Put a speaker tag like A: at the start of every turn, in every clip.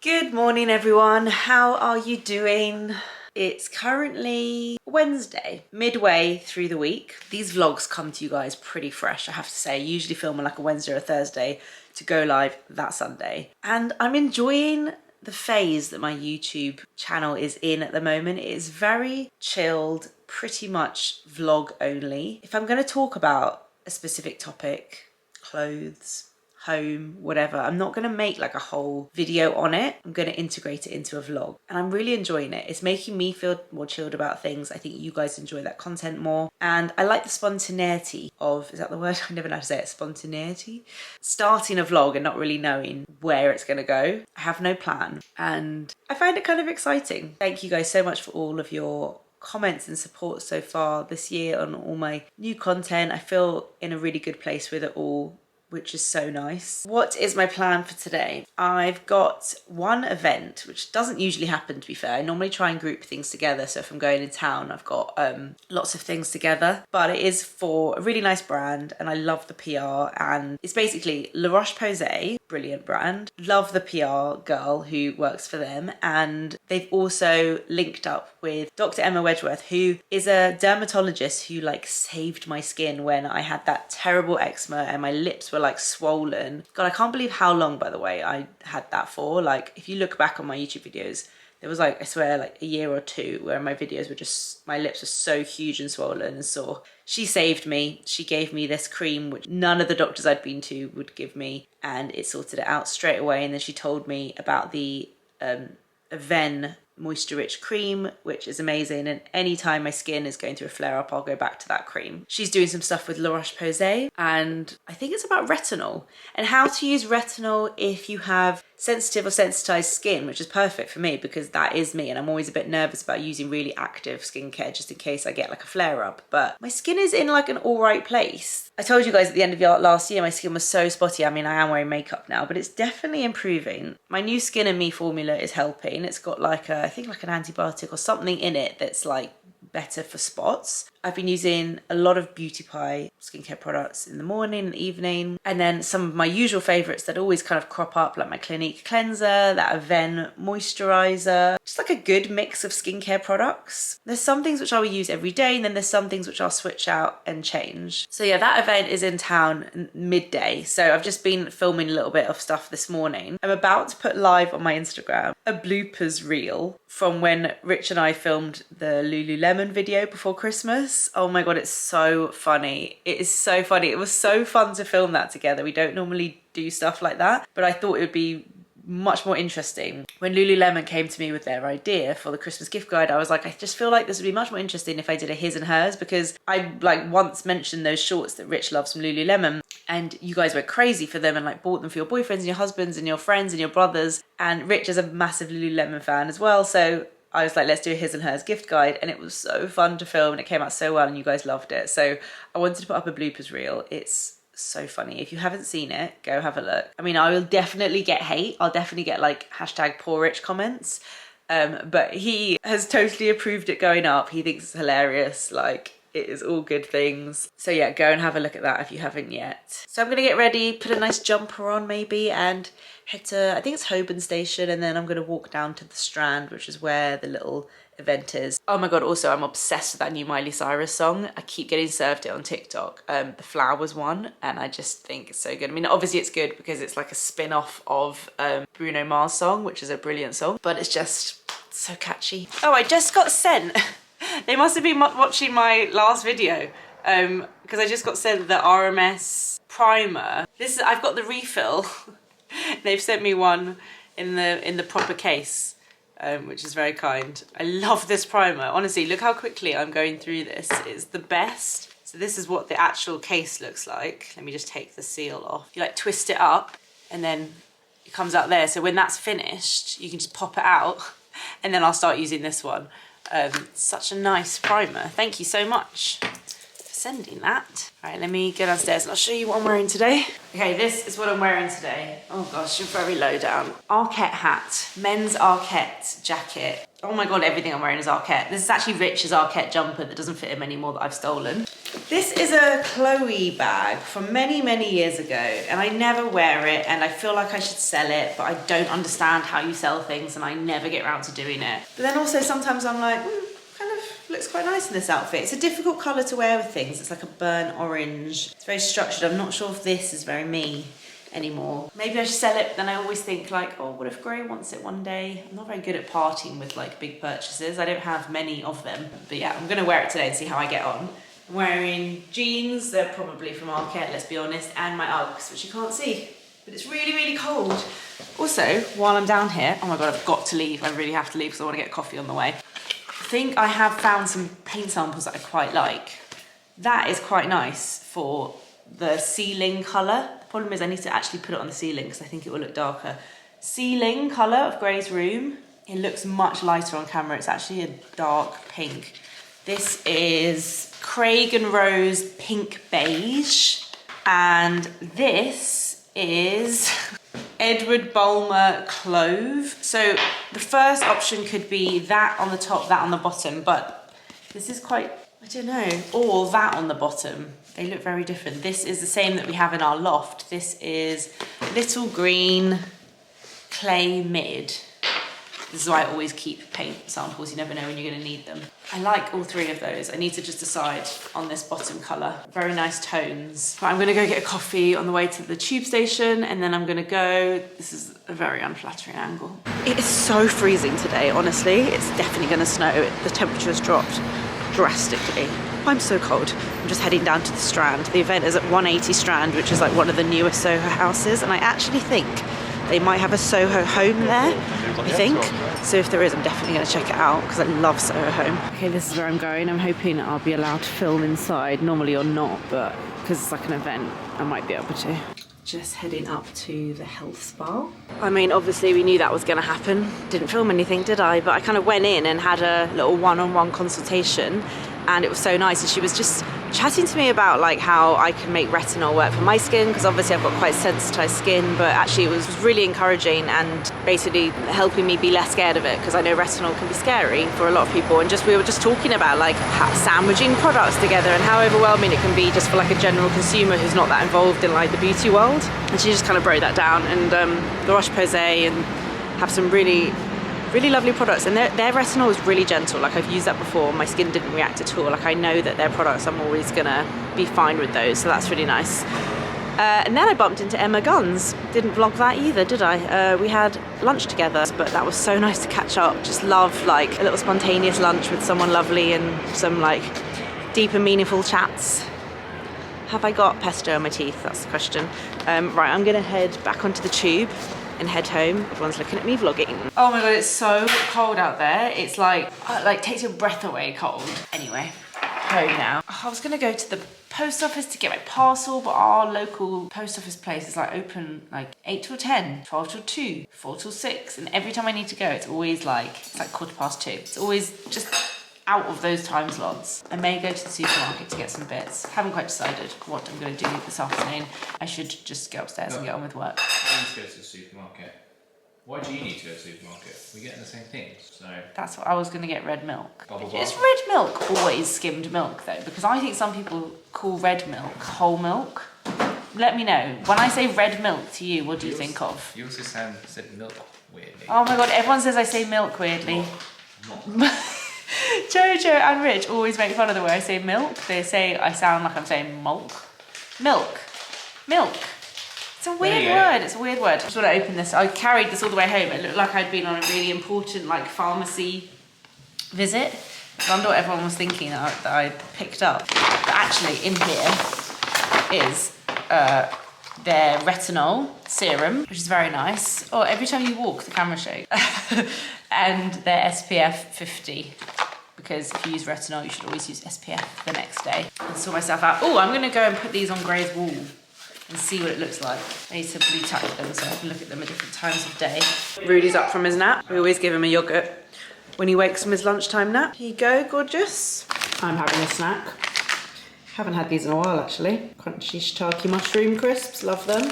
A: Good morning everyone, how are you doing? It's currently Wednesday, midway through the week. These vlogs come to you guys pretty fresh, I have to say. I usually film on like a Wednesday or a Thursday to go live that Sunday. And I'm enjoying the phase that my YouTube channel is in at the moment. It is very chilled, pretty much vlog only. If I'm going to talk about a specific topic, clothes, home, whatever, I'm not going to make like a whole video on it. I'm going to integrate it into a vlog and I'm really enjoying it. It's making me feel more chilled about things. I think you guys enjoy that content more and I like the spontaneity of, is that the word? I never know how to say it, spontaneity. Starting a vlog and not really knowing where it's going to go. I have no plan and I find it kind of exciting. Thank you guys so much for all of your comments and support so far this year on all my new content. I feel in a really good place with it all, which is so nice. What is my plan for today? I've got one event, which doesn't usually happen to be fair. I normally try and group things together. So if I'm going in town, I've got lots of things together, but it is for a really nice brand and I love the PR and it's basically La Roche-Posay, brilliant brand. Love the PR girl who works for them and they've also linked up with Dr. Emma Wedgeworth, who is a dermatologist who like saved my skin when I had that terrible eczema and my lips were like swollen. God, I can't believe how long, by the way, I had that for. Like if you look back on my YouTube videos, there was like, I swear, like a year or two where my videos were just, my lips were so huge and swollen and sore. She saved me. She gave me this cream, which none of the doctors I'd been to would give me, and it sorted it out straight away. And then she told me about the Aven Moisture Rich cream, which is amazing, and anytime my skin is going through a flare up I'll go back to that cream. She's doing some stuff with La Roche-Posay and I think it's about retinol and how to use retinol if you have sensitive or sensitized skin, which is perfect for me because that is me and I'm always a bit nervous about using really active skincare just in case I get like a flare up, but my skin is in like an all right place. I told you guys at the end of last year my skin was so spotty. I mean, I am wearing makeup now, but it's definitely improving. My new Skin and Me formula is helping. It's got like a, I think like an antibiotic or something in it that's like better for spots. I've been using a lot of Beauty Pie skincare products in the morning and evening, and then some of my usual favorites that always kind of crop up, like my Clinique cleanser, that Aven moisturizer, just like a good mix of skincare products. There's some things which I will use every day and then there's some things which I'll switch out and change. So yeah, that event is in town midday, so I've just been filming a little bit of stuff this morning. I'm about to put live on my Instagram a bloopers reel from when Rich and I filmed the Lululemon video before Christmas. Oh my god, it's so funny. It is so funny. It was so fun to film that together. We don't normally do stuff like that, but I thought it would be much more interesting. When Lululemon came to me with their idea for the Christmas gift guide, I was like, I just feel like this would be much more interesting if I did a his and hers, because I like once mentioned those shorts that Rich loves from Lululemon and you guys went crazy for them and like bought them for your boyfriends and your husbands and your friends and your brothers, and Rich is a massive Lululemon fan as well, so I was like, let's do a his and hers gift guide, and it was so fun to film and it came out so well and you guys loved it. So I wanted to put up a bloopers reel. It's so funny. If you haven't seen it, go have a look. I mean, I will definitely get hate. I'll definitely get like hashtag poor Rich comments. But he has totally approved it going up. He thinks it's hilarious. Like, it is all good things. So yeah, go and have a look at that if you haven't yet. So I'm gonna get ready, put a nice jumper on maybe, and head to, I think it's Holborn Station, and then I'm gonna walk down to the Strand, which is where the little event is. Oh my god, also I'm obsessed with that new Miley Cyrus song. I keep getting served it on TikTok, the Flowers one, and I just think it's so good. I mean, obviously it's good because it's like a spin-off of Bruno Mars song, which is a brilliant song, but it's just so catchy. Oh, I just got sent they must have been watching my last video because I just got sent the RMS primer. This is, I've got the refill. They've sent me one in the proper case, which is very kind. I love this primer. Honestly, look how quickly I'm going through this. It's the best. So this is what the actual case looks like. Let me just take the seal off. You like twist it up and then it comes out there. So when that's finished, you can just pop it out and then I'll start using this one. Such a nice primer. Thank you so much. for sending that. All right, let me go downstairs and I'll show you what I'm wearing today. Okay, this is what I'm wearing today. Oh gosh, you're very low down. Arquette hat, men's Arquette jacket. Oh my God, everything I'm wearing is Arquette. This is actually Rich's Arquette jumper that doesn't fit him anymore that I've stolen. This is a Chloe bag from many, many years ago, and I never wear it, and I feel like I should sell it, but I don't understand how you sell things, and I never get around to doing it. But then also sometimes I'm like, kind of looks quite nice in this outfit. It's a difficult colour to wear with things. It's like a burnt orange. It's very structured. I'm not sure if this is very me anymore. Maybe I should sell it, but then I always think like, oh, what if Gray wants it one day? I'm not very good at parting with like big purchases. I don't have many of them, but yeah, I'm gonna wear it today and see how I get on. I'm wearing jeans, they're probably from Arquette, let's be honest, and my Uggs, which you can't see, but it's really, really cold. Also, while I'm down here, oh my God, I've got to leave. I really have to leave because I want to get coffee on the way. I think I have found some paint samples that I quite like. That is quite nice for the ceiling colour. The problem is I need to actually put it on the ceiling because I think it will look darker. Ceiling colour of Gray's room. It looks much lighter on camera. It's actually a dark pink. This is Craig and Rose Pink Beige. And this is Edward Bulmer Clove. So the first option could be that on the top, that on the bottom, but this is quite, I don't know, or that on the bottom. They look very different. This is the same that we have in our loft. This is Little Green Clay Mid. This is why I always keep paint samples. You never know when you're going to need them. I like all three of those. I need to just decide on this bottom colour. Very nice tones. But I'm going to go get a coffee on the way to the tube station, and then I'm going to go. This is a very unflattering angle. It is so freezing today, honestly. It's definitely going to snow. The temperature has dropped drastically. I'm so cold. I'm just heading down to the Strand. The event is at 180 Strand, which is like one of the newest Soho houses, and I actually think they might have a Soho Home there, I think. So if there is, I'm definitely going to check it out because I love Soho Home. Okay, this is where I'm going. I'm hoping I'll be allowed to film inside. Normally or not, but because it's like an event, I might be able to. Just heading up to the health spa. I mean, obviously we knew that was going to happen. Didn't film anything, did I? But I kind of went in and had a little one-on-one consultation, and it was so nice. And she was just chatting to me about like how I can make retinol work for my skin, because obviously I've got quite sensitized skin, but actually it was really encouraging and basically helping me be less scared of it, because I know retinol can be scary for a lot of people. And just we were just talking about like sandwiching products together and how overwhelming it can be just for like a general consumer who's not that involved in like the beauty world. And she just kind of broke that down. And La Roche-Posay and have some really lovely products, and their retinol is really gentle. Like I've used that before, my skin didn't react at all. Like I know that their products, I'm always gonna be fine with those, so that's really nice. And then I bumped into Emma Guns. Didn't vlog that either, did I? We had lunch together, but that was so nice to catch up. Just love like a little spontaneous lunch with someone lovely and some like deep and meaningful chats. Have I got pesto on my teeth? That's the question. Right, I'm gonna head back onto the tube and head home. Everyone's looking at me vlogging. Oh my God, it's so cold out there. It's like takes your breath away cold. Anyway, home now. I was gonna go to the post office to get my parcel, but our local post office place is like open like 8 till 10, 12 till 2, 4 till 6. And every time I need to go, it's always like, it's like 2:15. It's always just out of those time slots. I may go to the supermarket to get some bits. Haven't quite decided what I'm going to do this afternoon. I should just go upstairs and get on with work.
B: I need to go to the supermarket. Why do you need to go to the supermarket? We're getting the same things, so...
A: That's what I was going to get, red milk.
B: Bubble
A: Is
B: bath.
A: red milk always skimmed milk though? Because I think some people call red milk whole milk. Let me know. When I say red milk to you, what do you think of?
B: You also said milk weirdly.
A: Oh my God, everyone says I say milk weirdly.
B: Not.
A: Jojo and Rich always make fun of the way I say milk. They say I sound like I'm saying milk. Milk. Milk. It's a weird word. It's a weird word. I just want to open this. I carried this all the way home. It looked like I'd been on a really important like pharmacy visit. I wonder what everyone was thinking that I picked up. But actually in here is their retinol serum, which is very nice. Oh, every time you walk, the camera shakes. And their SPF 50. Because if you use retinol, you should always use SPF the next day. I saw myself out. Oh, I'm going to go and put these on Gray's wall and see what it looks like. I need to blue tack them so I can look at them at different times of day. Rudy's up from his nap. We always give him a yogurt when he wakes from his lunchtime nap. Here you go, gorgeous. I'm having a snack. Haven't had these in a while actually. Crunchy shiitake mushroom crisps, love them.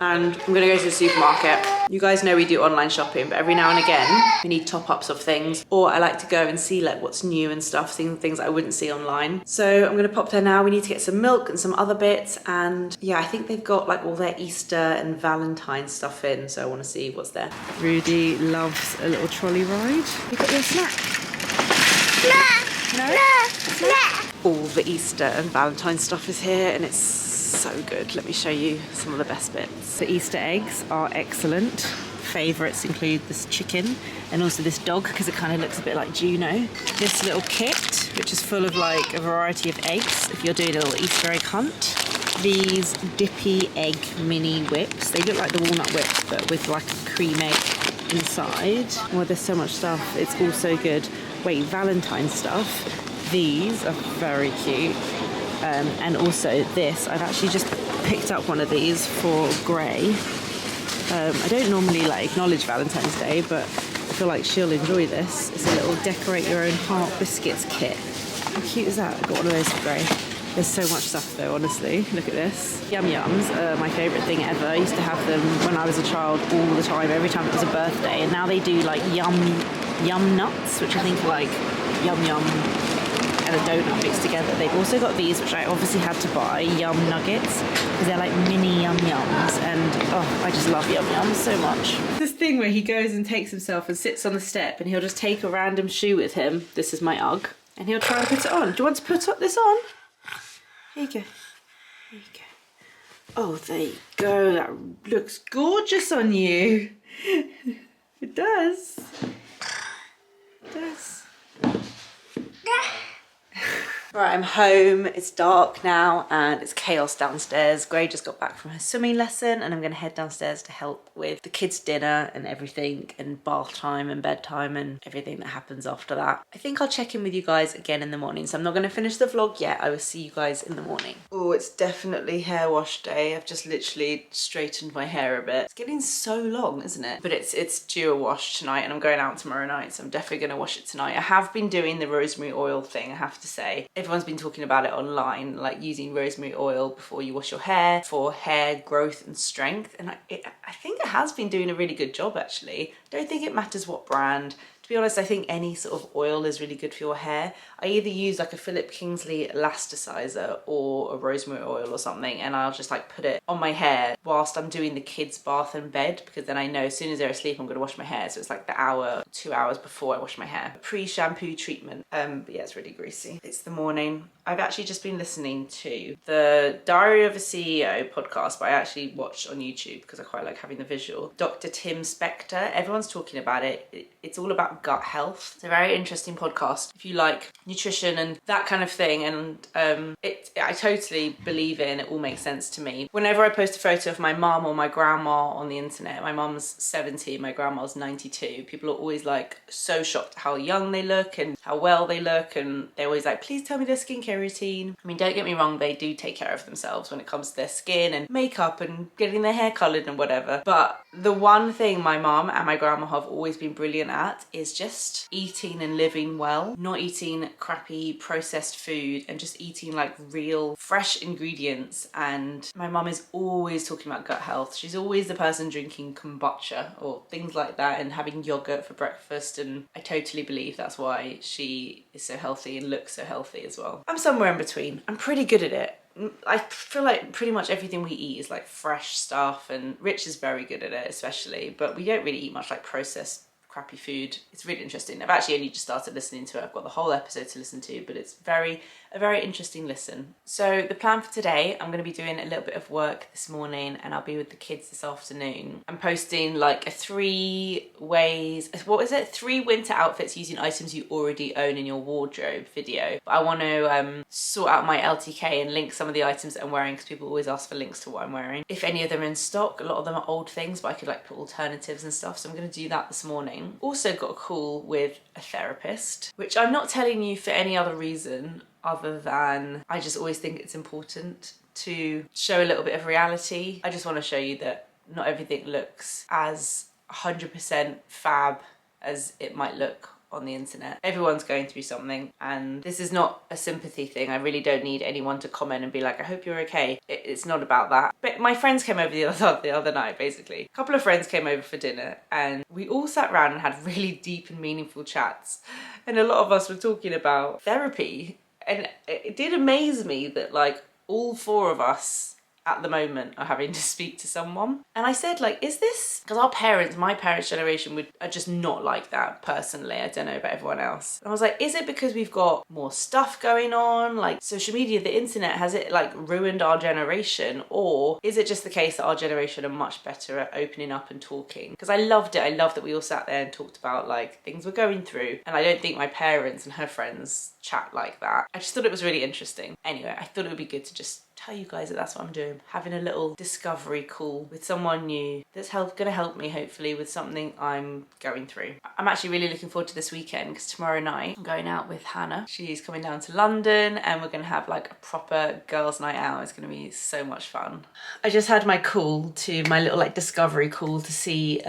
A: And I'm gonna go to the supermarket. You guys know we do online shopping, but every now and again we need top-ups of things, or I like to go and see like what's new and stuff, seeing things I wouldn't see online. So I'm gonna pop there now. We need to get some milk and some other bits, and yeah, I think they've got like all their Easter and Valentine's stuff in, so I want to see what's there. Rudy loves a little trolley ride. You got your snack? No? All the Easter and Valentine's stuff is here, and it's so good. Let me show you some of the best bits. The Easter eggs are excellent. Favourites include this chicken and also this dog because it kind of looks a bit like Juno. This little kit, which is full of like a variety of eggs if you're doing a little Easter egg hunt. These dippy egg mini whips. They look like the walnut whips but with like a cream egg inside. Oh, there's so much stuff. It's all so good. Wait, Valentine's stuff. These are very cute. And also this, I've actually just picked up one of these for Gray. I don't normally like acknowledge Valentine's Day, but I feel like she'll enjoy this. It's a little decorate your own heart biscuits kit. How cute is that? I got one of those for Gray. There's so much stuff though, honestly. Look at this. Yum Yums are my favourite thing ever. I used to have them when I was a child all the time, every time it was a birthday. And now they do like yum nuts, which I think are like yum yum and a donut mixed together. They've also got these, which I obviously had to buy, yum nuggets, because they're like mini yum yums, and oh, I just love yum yums so much. This thing where he goes and takes himself and sits on the step, and he'll just take a random shoe with him. This is my Ugg, and he'll try and put it on. Do you want to put this on? Here you go. Here you go. Oh, there you go. That looks gorgeous on you. It does. It does. Right, I'm home, it's dark now and it's chaos downstairs. Gray just got back from her swimming lesson and I'm gonna head downstairs to help with the kids' dinner and everything, and bath time and bedtime and everything that happens after that. I think I'll check in with you guys again in the morning, so I'm not gonna finish the vlog yet. I will see you guys in the morning. Oh, it's definitely hair wash day. I've just literally straightened my hair a bit. It's getting so long, isn't it? But it's due a wash tonight and I'm going out tomorrow night, so I'm definitely gonna wash it tonight. I have been doing the rosemary oil thing, I have to say. Everyone's been talking about it online, like using rosemary oil before you wash your hair for hair growth and strength, and I think it has been doing a really good job actually. Don't think it matters what brand. To be honest, I think any sort of oil is really good for your hair. I either use like a Philip Kingsley elasticizer or a rosemary oil or something, and I'll just like put it on my hair whilst I'm doing the kids' bath and bed, because then I know as soon as they're asleep I'm going to wash my hair, so it's like the hour, 2 hours before I wash my hair. Pre-shampoo treatment. But yeah, it's really greasy. It's the morning. I've actually just been listening to the Diary of a CEO podcast, but I actually watch on YouTube because I quite like having the visual. Dr. Tim Spector, everyone's talking about it. It's all about gut health. It's a very interesting podcast if you like nutrition and that kind of thing, and I totally believe in it. All makes sense to me. Whenever I post a photo of my mum or my grandma on the internet, my mum's 70, my grandma's 92, people are always like so shocked how young they look and how well they look, and they're always like, please tell me their skincare routine. I mean, don't get me wrong, they do take care of themselves when it comes to their skin and makeup and getting their hair coloured and whatever, but the one thing my mum and my grandma have always been brilliant at is just eating and living well, not eating crappy processed food and just eating like real fresh ingredients. And my mum is always talking about gut health. She's always the person drinking kombucha or things like that and having yogurt for breakfast, and I totally believe that's why she is so healthy and looks so healthy as well. I'm somewhere in between. I'm pretty good at it. I feel like pretty much everything we eat is like fresh stuff, and Rich is very good at it especially, but we don't really eat much like processed crappy food. It's really interesting. I've actually only just started listening to it. I've got the whole episode to listen to, but it's a very interesting listen. So the plan for today, I'm going to be doing a little bit of work this morning and I'll be with the kids this afternoon. I'm posting like a 3 winter outfits using items you already own in your wardrobe video. But I want to sort out my LTK and link some of the items that I'm wearing, because people always ask for links to what I'm wearing. If any of them are in stock, a lot of them are old things, but I could like put alternatives and stuff. So I'm going to do that this morning. Also got a call with a therapist, which I'm not telling you for any other reason other than I just always think it's important to show a little bit of reality. I just want to show you that not everything looks as 100% fab as it might look on the internet. Everyone's going through something, and this is not a sympathy thing. I really don't need anyone to comment and be like, I hope you're okay. It's not about that. But my friends came over the other night, basically. A couple of friends came over for dinner, and we all sat around and had really deep and meaningful chats. And a lot of us were talking about therapy. And it did amaze me that like all four of us at the moment are having to speak to someone. And I said, like, is this because my parents' generation are just not like that personally. I don't know about everyone else. And I was like, is it because we've got more stuff going on, like social media, the internet, has it like ruined our generation? Or is it just the case that our generation are much better at opening up and talking? Because I loved it. I loved that we all sat there and talked about like things we're going through. And I don't think my parents and her friends chat like that. I just thought it was really interesting. Anyway, I thought it would be good to just tell you guys that that's what I'm doing. Having a little discovery call with someone new that's gonna help me hopefully with something I'm going through. I'm actually really looking forward to this weekend because tomorrow night I'm going out with Hannah. She's coming down to London and we're gonna have like a proper girls' night out. It's gonna be so much fun. I just had my little like discovery call to see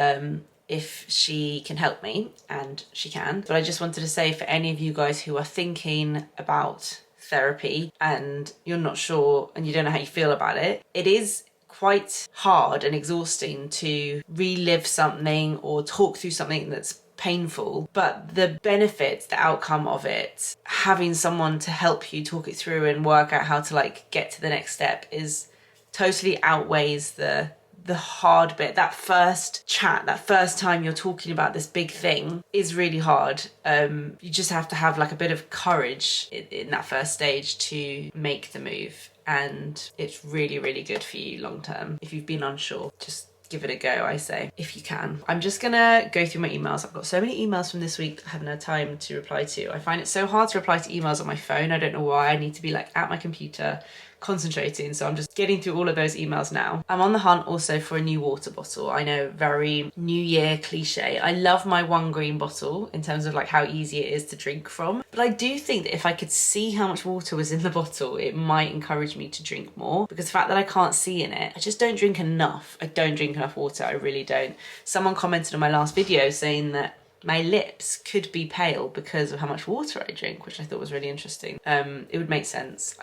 A: if she can help me, and she can. But I just wanted to say, for any of you guys who are thinking about therapy and you're not sure and you don't know how you feel about it, it is quite hard and exhausting to relive something or talk through something that's painful, but the benefits, the outcome of it, having someone to help you talk it through and work out how to like get to the next step is totally outweighs the hard bit. That first chat, that first time you're talking about this big thing is really hard. You just have to have like a bit of courage in that first stage to make the move, and it's really, really good for you long term. If you've been unsure, just give it a go, I say, if you can. I'm just gonna go through my emails. I've got so many emails from this week I haven't had time to reply to. I find it so hard to reply to emails on my phone. I don't know why. I need to be like at my computer concentrating, so I'm just getting through all of those emails now. I'm on the hunt also for a new water bottle. I know, very New Year cliche. I love my one green bottle in terms of like how easy it is to drink from, but I do think that if I could see how much water was in the bottle, it might encourage me to drink more, because the fact that I can't see in it, I just don't drink enough. I don't drink enough water, I really don't. Someone commented on my last video saying that my lips could be pale because of how much water I drink, which I thought was really interesting. It would make sense.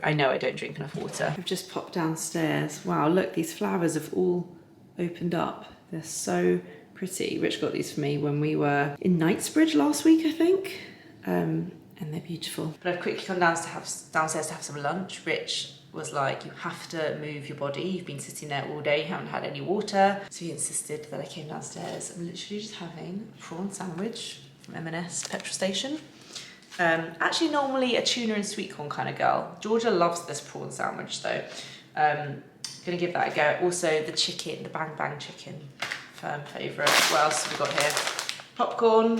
A: I know I don't drink enough water. I've just popped downstairs. Wow, look, these flowers have all opened up. They're so pretty. Rich got these for me when we were in Knightsbridge last week, I think. And they're beautiful. But I've quickly gone downstairs to have some lunch. Rich was like, you have to move your body. You've been sitting there all day, you haven't had any water. So he insisted that I came downstairs. I'm literally just having a prawn sandwich from M&S petrol station. Actually normally a tuna and sweet corn kind of girl. Georgia loves this prawn sandwich though. Gonna give that a go. Also the chicken, the Bang Bang chicken, firm favourite. What else have we got here? Popcorn.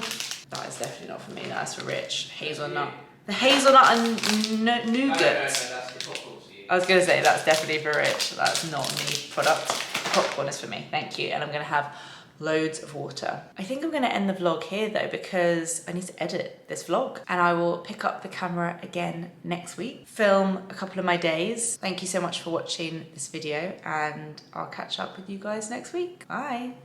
A: That is definitely not for me, that's for Rich. Hazelnut. The hazelnut and nougat.
B: No, that's the popcorn.
A: I was gonna say that's definitely for Rich. That's not me product. Popcorn is for me, thank you. And I'm gonna have loads of water. I think I'm gonna end the vlog here though, because I need to edit this vlog, and I will pick up the camera again next week, film a couple of my days. Thank you so much for watching this video, and I'll catch up with you guys next week. Bye.